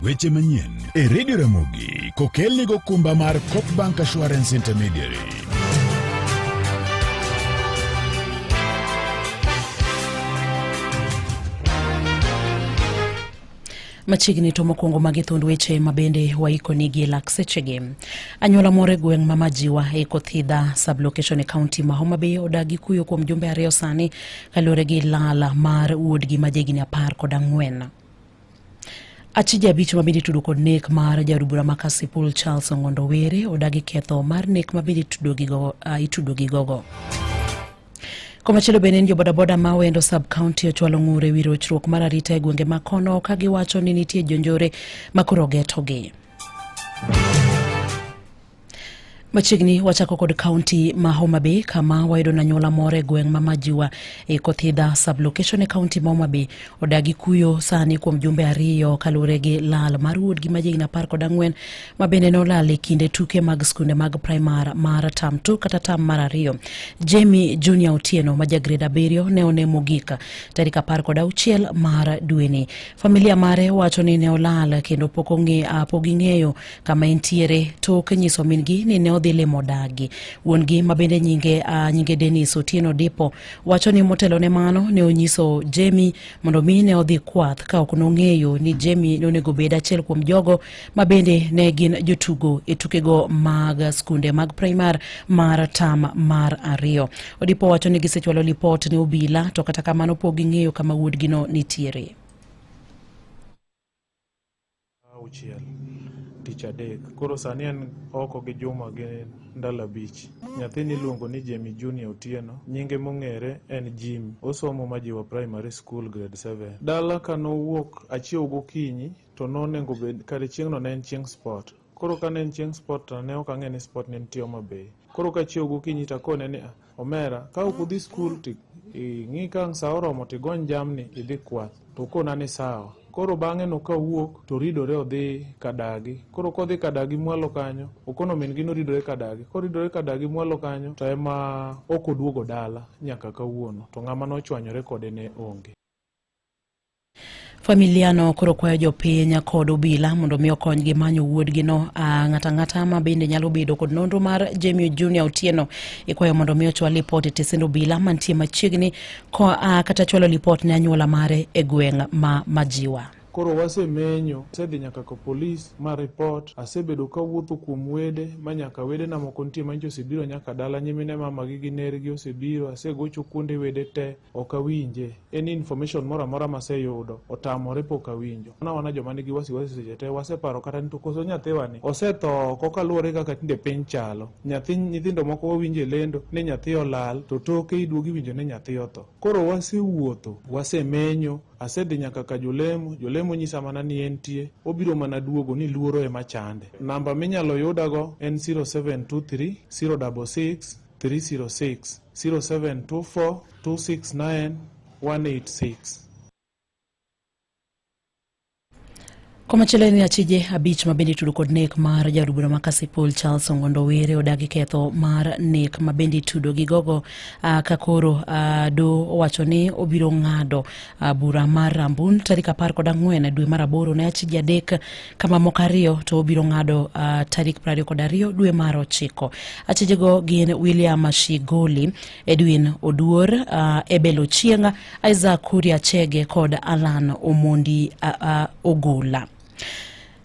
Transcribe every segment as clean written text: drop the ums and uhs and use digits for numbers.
Weche manyien e Radio Ramogi kokelni go kumba mar Coopbank Assurance Intermediary. Machigni to mokwongo magi thund weche mabende waiko nigi laksechege. Anyuola more gweng' mamajiwa e Kothidha sublocation e county ma Homa Bay odagi kuyo kuom jumbe ariyo sani kalure gi lala mar wuodgi majegini 14. Achije abich mabende tudo kod nek mar jarubura makasipul Charles Ongondo Were odagi ketho mar nek mabende itudo gi gogo. Komachelo benen jo bodaboda ma wendo sub county ochwalo ng'ure wi rochruok mar arita e gwenge makono ka giwacho ni nitie jonjore makoro getogi. Machigni wachako kod county ma Homa Bay kama wayudo na nyola more gweng' mamajiwa e Kothidha sublocation e county ma Homa Bay odagi kuyo sani kuom jumbe ariyo kalure gi lal mar wuodgi majegni 14 mabende nolal e kinde tuke mag skunde mag primar mar tam 2 kata tam mar 2. Jamie Junior Otieno ma grade 7 ne onemo gika tarik 16 mar dweni. Familia mare wacho ni ne olal kendo pok ing'eyo kama entiere tok nyiso mingi ni ne odhi limo dagi. Wuongi mabende nyinge Dennis Otieno Dipo wacho ni motelo ne mano ne onyiso Jamie mondo mi ne odhi kwath ka ok nong'eyo ni Jamie nonego bed achiel kuom jogo mabende ne gin jotugo e tukego mag skunde mag primar mar tam mar 2. Odipo wacho ni gisechwalo lipot ne obila to kata kamano pok ging'eyo kama wuodgi no nitiere. Ticha dek koro sani en oko gi juma gi ndala bich. Nyathini luongo ni Jamie Junior Otieno, nyinge mong'ere en Jim, osomo Majiwa Primary School grade 7. Dala kanowuok achiew gokinyi to nonengo bed kare chieng'no ne en chieng' sport. Koro ka ne en chieng' sport to ne ok ang'e ni sport ne nitie Homa Bay. Koro ka chiew gokinyi to kone ni omera ka ok udhi skul ti ng'i ka sa oromo tigony jamni idhi kwath. To kona ni sawa. Koro bang'e no ka wuok to ridore odhi kadagi. Koro kodhi kadagi mwalo kanyo, okono min gino ridore kadagi. Koridore kadagi mwalo kanyo to ema ok oduogo dala nyaka kawuono. To ng'ama nochwanyore kode ne onge. Familiano koro kwayo jopiny kod obila mondo mi okonygi manyo wuodgi no. Ng'ata ma bende nyalo bedo kod nonro mar Jamie Junior Otieno ikwayo mondo mi ochwal lipot e tesend obila mantie machiegni kata chwalo lipot ne anyuola mare e gweng' ma Majiwa. Koro wasemenyo, sedhi nyaka ka polis ma report, asebedo ka wuotho kuom wede, ma nyaka wede na moko nitie manjo osebiro nyaka dala nyimine mama gi nergi osebiro, asegocho kuonde wede te, ok awinje. Any information mora ma aseyudo, otamore pok awinjo. Wana joma nigi wasiwasi seche te, waseparo kata ni to koso nyathiwani osetho kokaluwore kaka tinde piny chalo. Nyithindo moko wawinje lendo ni nyathi olal, to toke iduogi winjo ni nyathi otho. Koro wasewuotho, wasemenyo, asedhi nyaka ka jolemo nyisa mana ni entie, obiro mana duogo ni luoro ema chande. Namba minyalo yudago en 0723 066 306 0724 269 186. Komachelo ni achije abich mabende tudo kod nek mar jarubura makasipul Charles Ongondo Were odagi ketho mar nek mabende tudo gi gogo kakoro do wacho ni obiro ng'ado bura mar rambun tarik 14 dwe mar 8 ne achije adek kama mokariyo to obiro ng'ado tarik 22 dwe mar 9. Achijego gin William Shigoli, Edwin Oduor, Ebel Ochieng, Isaac Kuria Chege kod Alan Omondi Ogola.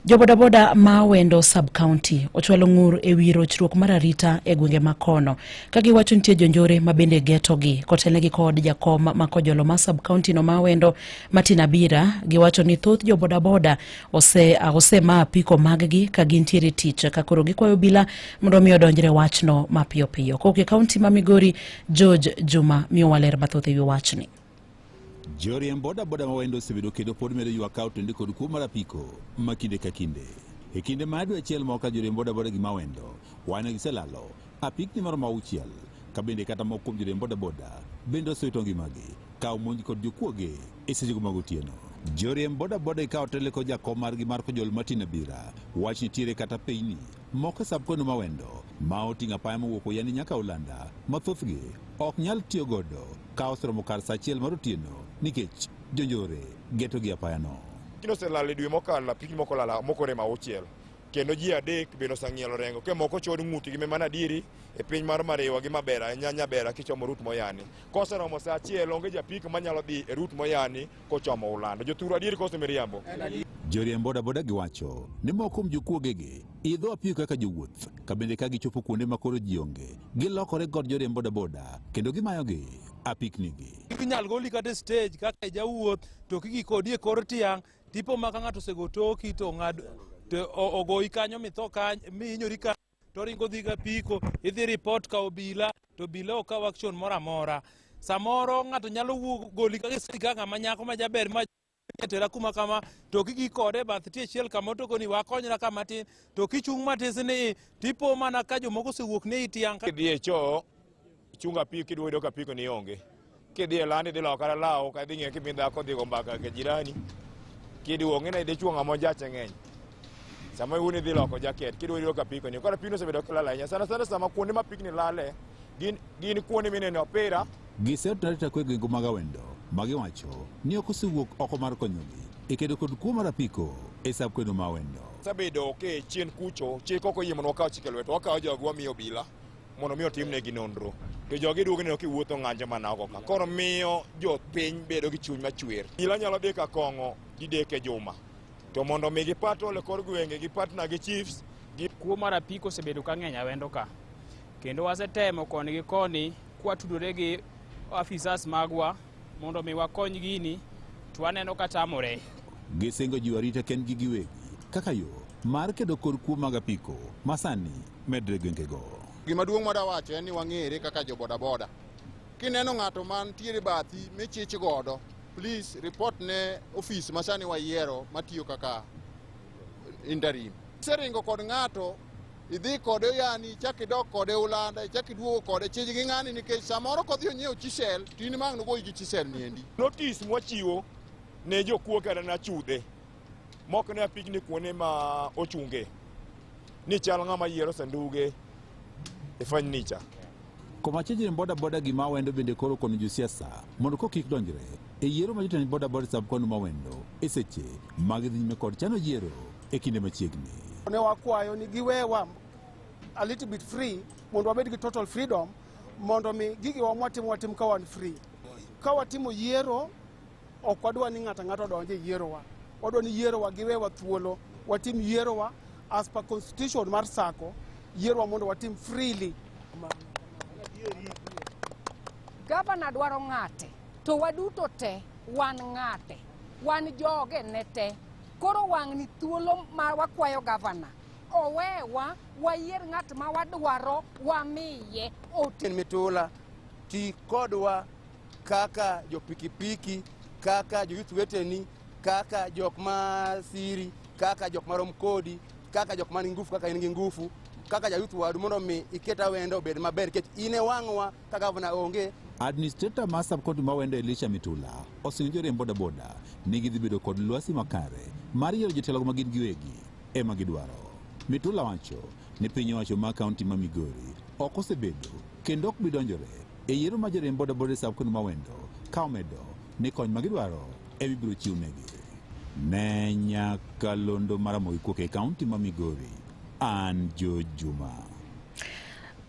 Jobodaboda ma wendo sub county ochwalo ng'ur e wi rochruok mar arita e gwenge makono ka giwacho nitie jonjore mabende getogi kotelnegi kod jakom makojolo ma sub county no ma wendo Martin Abira. Giwacho ni thoth jobodaboda ose ma apiko maggi ka gintiere tich ka koro gikwayo bila mondo mi odonjre wachno mapiyo piyo. Koke county ma Migori, George Juma miyo waler mathoth e wachni. Joriemb boda ma wendo osebedo kendo pod medo ywak kawo to ndiko kuo mar apiko ma kinde ka kinde. E kinde ma dwe achiel moko joriemb boda gi ma wendo wane giselalo apikni mar mauchiel ka bende kata moko kuom joriemb boda bende osewito ngimagi ka omonj kod jokuoge e sechego mag otieno. Joriemb boda ikawo tele ko jakom margi mar kojol Martin Abira wach nitiere kata peyni moko sab kono ma wendo ma oting'o apaya mowuok yani nyaka Ulanda mathothgi ok nyal tiyo godo ka osromo kar sa achiel mar otieno nikech jonjore geto gi apaya no. apikno oselal e dwe mokalo, apikni moko lala mokore ma auchiel. Kendo ji adek bende oseng'ielo rengo ke moko chod ng'utgi mana adieri e piny mar Mariwa gi Mabera Nyabera kichomo Rut Moyani. Koseromo sa achiel onge japik manyalo dhi e Rut Moyani kochomo Ulando. Jothuru adieri kose miriambo. Joriemb bodaboda giwacho ni moko kuom jokuogegi idho apiko kaka jowuoth ka bende ka gichopo kuonde ma koro ji onge gilokore kod joriemb bodaboda kendo gimayogi apiknigi. Inyal goli kata stage kaka jawuoth to kiki kodi e kor tiang' tipo ma ka ng'ato osego toki to ng'ad to ogoi kanyo mitho kanyo mihinyori ka to ringo dhi apiko idhi report ka obila to obila okaw action moro amora. Samoro ng'ato nyalo goli kaka sika ng'ama nyako ma jaber ma tera kuma kama to kiki kode bath tie chiel kama to koni wakonyra kama tin to kichung' matis ni tipo mana ka jomoko sewuok ne itiang' ka Kidhi e cho chunga apiko kidwodo ka apiko ni onge. Kidhi e lani dhi lokara law ka dhi ng'e kimi dhako dhi go mbaka ke jirani. Kiduonge na idhi chuo ng'ama ojache ng'eny. Sama uni dhi loko jaket kidwodo ka apiko ni. Kora apiko osebedo kilala ahinya. Sana sama kuonde ma apikni lale gin kuonde minene opira. Gisetarita kwe gengo mag awendo magiwacho ni ok osewuok oko mar konyogi e kedo kod kuo mar apiko e sab kwedo ma awendo. Sabedo ke chien kucho chik oko yie mondo wakaw chike lweto wakaw jogwa miyo obila mondo miyo timnegi nonro. To jogi duogo neno kiwuotho ng'anjo mana oko ka. Koro miyo jopiny bedo gi chuny machwer. Obila nyalo dhi ka kong'o didek e juma. To mondo mi gipato le kor gwenge gipatna gi chiefs. Kuo mar apiko osebedo ka ng'eny awendo ka. Kendo wasetemo koni gi koni kwatudore gi afisas magwa mondo mi wakony gini to waneno ka tamore. Gisingo jiwo arita kendgi giwegi kaka yo mar kedo kod kuo mag apiko masani medre gwengego. Gima duong' madawacho en ni wang'ere kaka jo bodaboda. Kineno ng'ato man tiere bathi michich godo, please report ne ofis masani wayiero matiyo kaka interim. Seringo kod ng'ato idhi kode yani chak idok kode Ulanda chak iduogo kode chij gi ng'ani nikech samoro kodhi onyiewo chisel tin mang' nogoyi gi chisel niendi. Notice mwachiwo ne jokuo kata na chudhe mok ne apikni kuonde ma ochunge ni chal ng'ama yiero sanduge e furniture. Komachielo joriemb bodaboda gi mawendo bende koro kono josiasa mondo kik donjre e yiero ma jotend bodaboda sab kono mawendo e seche mag dhi nyime kod chano yiero e kinde machiegni. Ne wakwayo ni giwewa a little bit free mondo wabed gi total freedom mondo mi gigi watim ka wan free. Ka watimo yiero ok wadwa ni ng'ato donje yierowa. Wadwa ni yierowa giwewa thuolo watim yierowa as per constitution mar sako yierowa mondo watim freely. Gavana dwaro ng'ate to waduto te wan ng'ate wan joge ne te. Koro wang' ni thuolo ma wakwayo gavana owewa wayier ng'at ma wadwaro wamiye otin mitula ti kodwa kaka jopikipiki kaka joyuth weteni kaka jok ma siri kaka jok marom kodi kaka jok man ngufu kaka in gi ngufu kaka jayuth wadu mondo mi iketa wendo obed maber kech ine wang'wa ka gavana onge. Administrator mar sab-kaunti ma Awendo Elisha Mitula osingo joriemb bodaboda ni gidhi bedo kod lwasi makare mar yiero jotelo ma gin giwegi ema gidwaro. Mitula wacho ni piny owacho ma kaunti ma Migori ok osebedo kendo ok bi donjore e yiero ma joriemb bodaboda e sab-kaunti ma Awendo ka omedo ni kony ma gidwaro ema ibiro chiwnegi. Ne Nyakalondo mar Moi Kuok e kaunti ma Migori, an Jo Juma.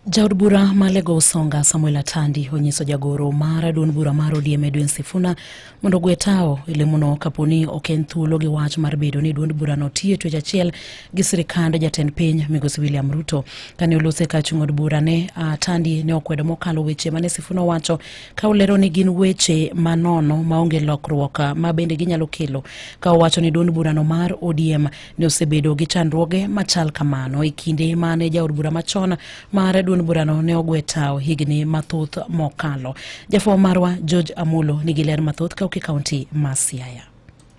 Jaod bura ma Lego Songa Samuel Atandi onyiso jagoro mar duond bura mar ODM Edwin Sifuna mondo gwe tao ile muno kaponi ok en thuolo gi wach mar bedo ni duond bura no tiyo twech achiel gi sirikand jatend piny Migosi William Ruto. Kane olose ka chung od bura ne Atandi ne okwedo mokalo weche mane Sifuna wacho ka olero ni gin weche manono maonge lokruok ma bende ginyalo kelo ka owacho ni duond bura no mar ODM ne osebedo gi chandruoge machal kamano e kinde mane jaod bura machon mar duond burano ne ogwe tao higni mathoth mokalo. Jafo marwa George Amulo nigi ler mathoth ka kaunti ma Siaya.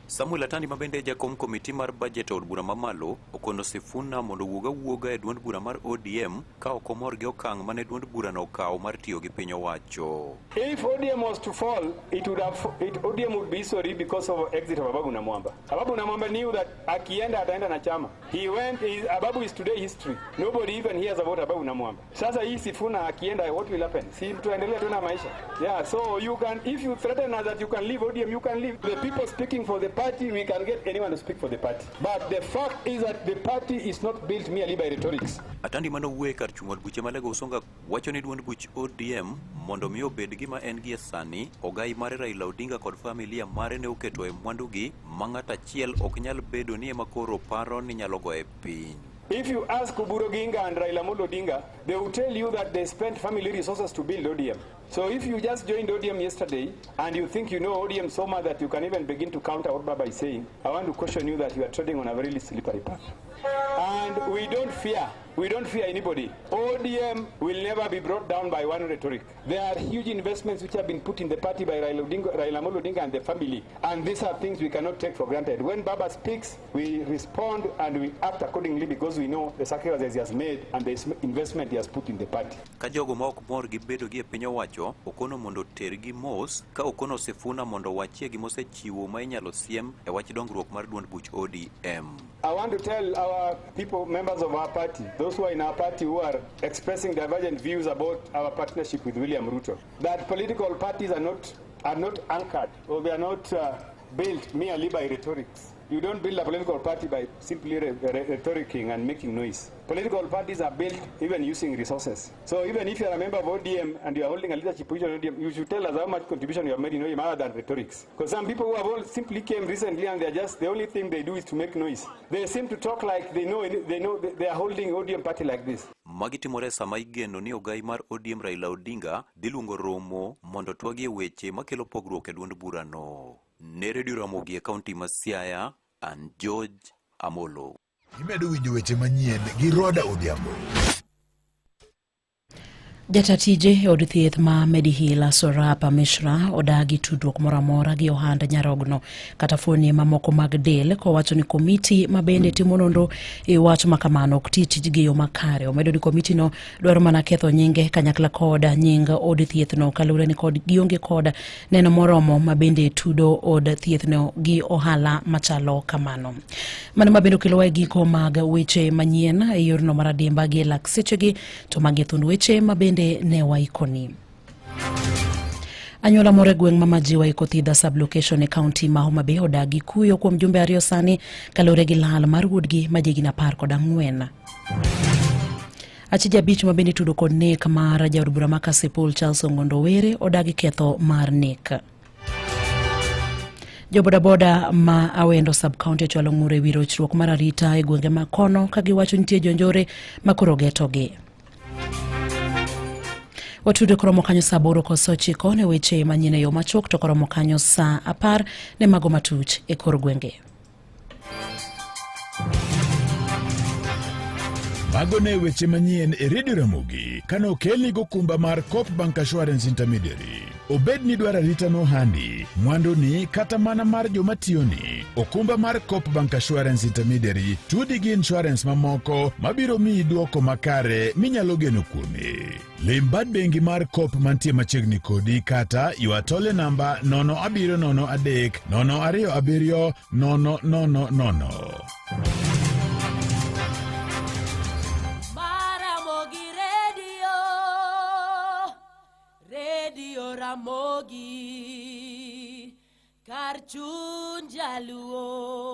Samuel Atandi mabende jakom komiti mar budget od bura mamalo okono Sifuna mondo wuoga e duond bura mar ODM ka okomor gi okang' mane duond bura no kawo mar tiyo gi piny owacho. If ODM was to fall, ODM would be sorry because of exit of Ababu Namwamba. Ababu Namwamba knew that akienda ataenda na chama. Ababu is today history. Nobody even hears about Ababu Namwamba. Sasa hii Sifuna akienda, what will happen? Si tuendelea tuna maisha. Yeah, so you can, if you threaten us that you can leave ODM, you can leave. The people speaking for the party, we can get anyone to speak for the party. But the fact is that the party is not built merely by rhetorics. Atandi manowuoye kar chung od buche malego Usonga wacho ni duond buch ODM mondo mi obed gima en gie sani ogai mare Raila Odinga kod familia mare ne oketo e mwandugi ma ng'at achiel ok nyal bedo ni ema koro paro ni nyalo go e piny. If you ask Oburu Oginga and Raila Amolo Odinga, they will tell you that they spent family resources to build ODM. So if you just joined ODM yesterday and you think you know ODM so much that you can even begin to counter what Baba is saying, I want to caution you that you are treading on a very slippery path. And we don't fear anybody. ODM will never be brought down by one rhetoric. There are huge investments which have been put in the party by Raila Amolo Odinga and the family, and these are things we cannot take for granted. When Baba speaks, we respond and we act accordingly because we know the sacrifices he has made and the investment he has put in the party. Ka jogo ma ok mor gi bedo gi e piny owacho okono mondo tergi mos ka okono Sifuna mondo wachie gi mosechiwo ma inyalo siem e wach dongruok mar duond buch ODM. I want to tell our people, members of our party, those who are in our party who are expressing divergent views about our partnership with William Ruto, that political parties are not anchored or they are not built merely by rhetorics. You don't build a political party by simply rhetoricking and making noise. Political parties are built even using resources. So even if you are a member of ODM and you are holding a leadership position in ODM, you should tell us how much contribution you have made in ODM other than rhetorics. Because some people who have all simply came recently and they're just, the only thing they do is to make noise. They seem to talk like they know they are holding ODM party like this. Magitimore sama igeno ni ogai mar ODM Raila Odinga dhiluongo romo mondo twagie weche makelo pogruok e duond burano. Ne Radio Ramogi e kaunti ma Siaya, and George Amolo. Imedo winjo weche manyien gi Roda Odhiambo. Jatatije od thieth ma Mediheal Sorapa Mishra odagi tudruok moramora gi ohand nyarogno kata fuoni mamoko mag del kowacho ni komiti mabende timo nonro e wach makamano ok tijgi yo makare. Omedo ni komiti no dwaro mana ketho nyinge kanyakla koda nying od thieth no kalure ni kod gionge koda neno moromo mabende tudo od thieth no gi ohala machalo kamano. Mano mabende kelowa giko mag weche manyien e yorno maradimba gi lak sechegi to magethund weche mabende ne waikoni. Anyola more gweng mamajiwa iko thidha sublocation e county ma Homa Bay odagi kuyo kuom jumbe ariyo sani kalore gi lal mar wuodgi majigi na 14. Achija bich mabende tudo kod nek mar jaod bura ma Kasipul Charles Ongondo Were odagi ketho mar nek. Jobodaboda ma Awendo sub-county chwalo ng'ure wi rochruok mar arita e gwenge ma kono kagiwacho nitie jonjore makoro getogi. Watude koromo kanyo saa 8 koso 9 ne weche manyine yo machok to koromo kanyo saa 10 ne mago matuch e kor gwenge. Mago ne weche manyien e Radio Ramogi kano kelni go kumba mar Coop Bank Assurance Intermediary. Obed ni dwara rita no handi, mwando ni kata mana mar jomatiyoni. Okumba mar Coop Bank Assurance Intermediary tudi gi insurance mamoko mabiro mi duoko makare minyalo geno kuome. Limbad bengi mar Coop mantie machiegni kodi kata yuatole namba 0703 027 000. Radio Ramogi Karchun Jaluo.